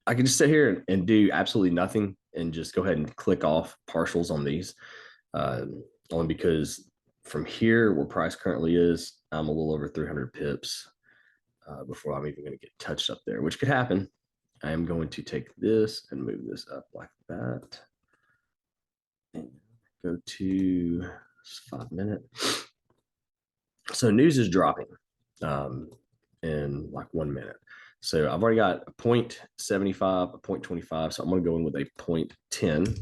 I can just sit here and do absolutely nothing and just go ahead and click off partials on these, uh, only because from here where price currently is, I'm a little over 300 pips before I'm even going to get touched up there, which could happen. I am going to take this and move this up like that and go to 5 minute. So news is dropping in like 1 minute. So I've already got a 0.75, a 0.25. So I'm going to go in with a 0.10 and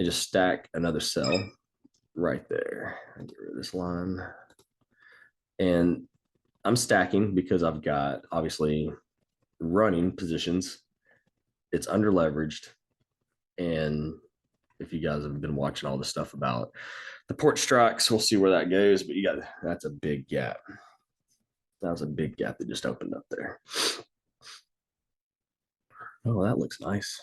just stack another cell right there. Get rid of this line. And I'm stacking because I've got obviously running positions. It's under leveraged. And if you guys have been watching all the stuff about the port strikes, we'll see where that goes. But that's a big gap. That was a big gap that just opened up there. Oh, that looks nice.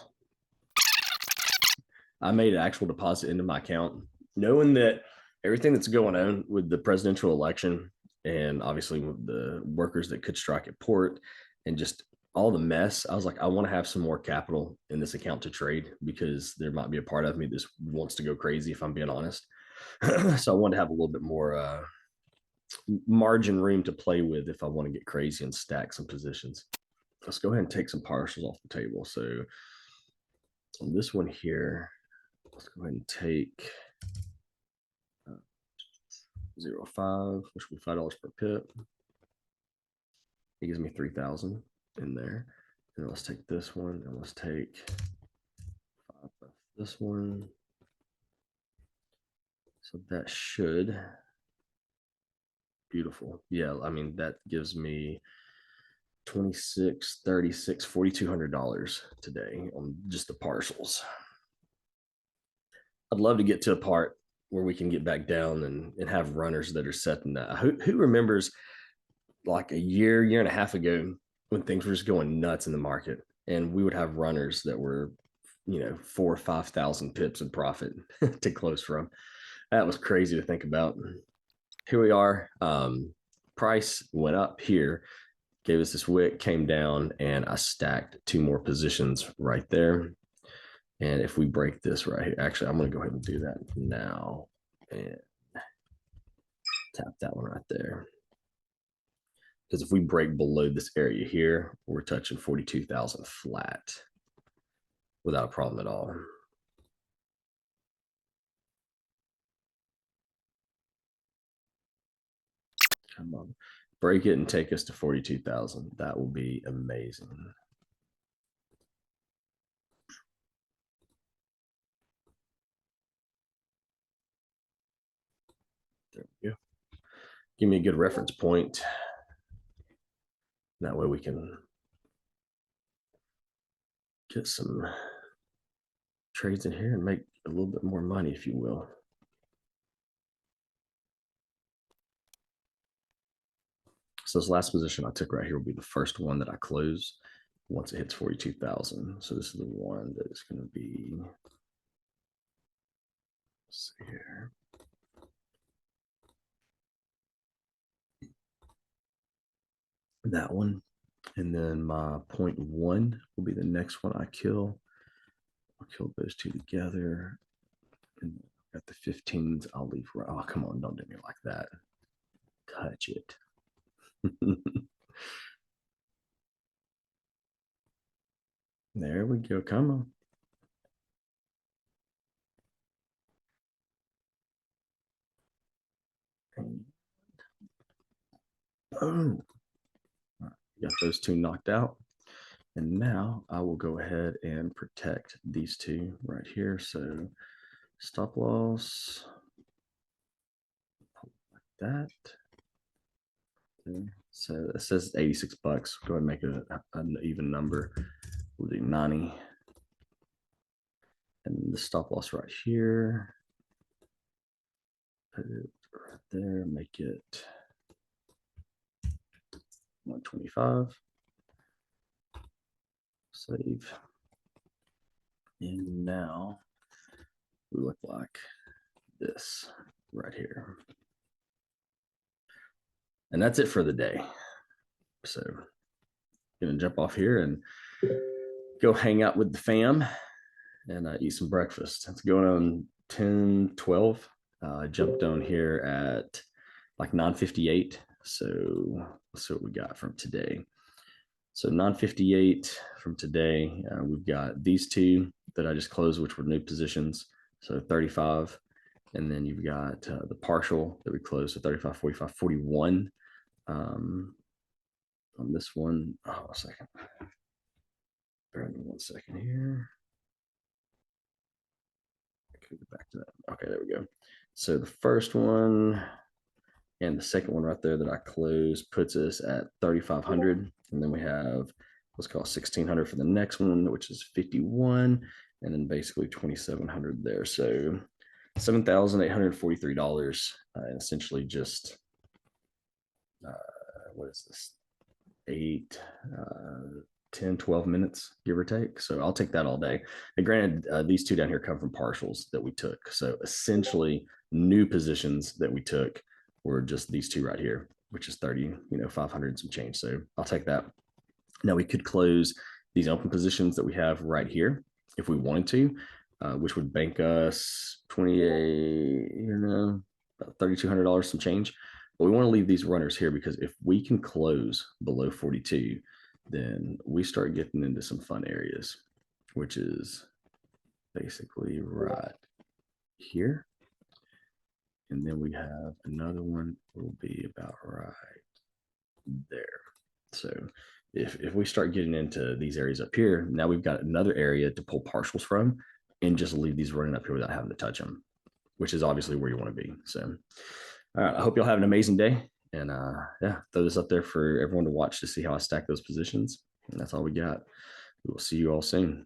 I made an actual deposit into my account, knowing that everything that's going on with the presidential election and obviously with the workers that could strike at port and just all the mess. I was like, I want to have some more capital in this account to trade because there might be a part of me that wants to go crazy, if I'm being honest. So I want to have a little bit more margin room to play with if I want to get crazy and stack some positions. Let's go ahead and take some partials off the table. So on this one here, let's go ahead and take 0.5, which will be $5 per pip. It gives me 3,000 in there. And let's take this one and let's take 5 of this one. So that should, beautiful. Yeah, I mean, that gives me 26, 36, $4,200 today on just the partials. I'd love to get to a part where we can get back down and have runners that are setting that. Who remembers like a year and a half ago when things were just going nuts in the market and we would have runners that were, 4 or 5,000 pips in profit to close from. That was crazy to think about. Here we are. Price went up here, gave us this wick, came down, and I stacked 2 more positions right there. And if we break this right here, actually, I'm going to go ahead and do that now and tap that one right there. Because if we break below this area here, we're touching 42,000 flat without a problem at all. Come on, break it and take us to 42,000. That will be amazing. There we go. Give me a good reference point. That way we can get some trades in here and make a little bit more money, if you will. So this last position I took right here will be the first one that I close once it hits 42,000. So this is the one that is going to be, let's see here. That one. And then my 0.1 will be the next one I kill. I'll kill those two together. And at the 15s, I'll leave. Oh, come on. Don't do me like that. Touch it. There we go. Come on. Boom. Got those two knocked out. And now I will go ahead and protect these two right here. So stop loss like that. So it says 86 bucks. Go ahead and make it an even number. We'll do 90. And the stop loss right here. Put it right there. Make it 125. Save. And now we look like this right here. And that's it for the day. So gonna jump off here and go hang out with the fam and eat some breakfast. It's going on 10:12. I jumped on here at like 9:58. So let's see what we got from today. So 9:58 from today, we've got these two that I just closed, which were new positions. So 35. And then you've got the partial that we closed, so 35, 45, 41. On this one, oh, a second. Bear with me 1 second here. Go back to that. Okay, there we go. So the first one and the second one right there that I closed puts us at 3,500. And then we have, let's call 1,600 for the next one, which is 51. And then basically 2,700 there. So $7,843. And essentially just, what is this? 8, 10, 12 minutes, give or take. So I'll take that all day. And granted, these two down here come from partials that we took. So essentially new positions that we took were just these two right here, which is 30, 500 and some change. So I'll take that. Now we could close these open positions that we have right here if we wanted to, which would bank us 28, about $3,200 some change. But we want to leave these runners here because if we can close below 42, then we start getting into some fun areas, which is basically right here. And then we have another one will be about right there. So if we start getting into these areas up here, now we've got another area to pull partials from and just leave these running up here without having to touch them, which is obviously where you want to be. So, all right, I hope y'all have an amazing day. And yeah, throw this up there for everyone to watch to see how I stack those positions. And that's all we got. We will see you all soon.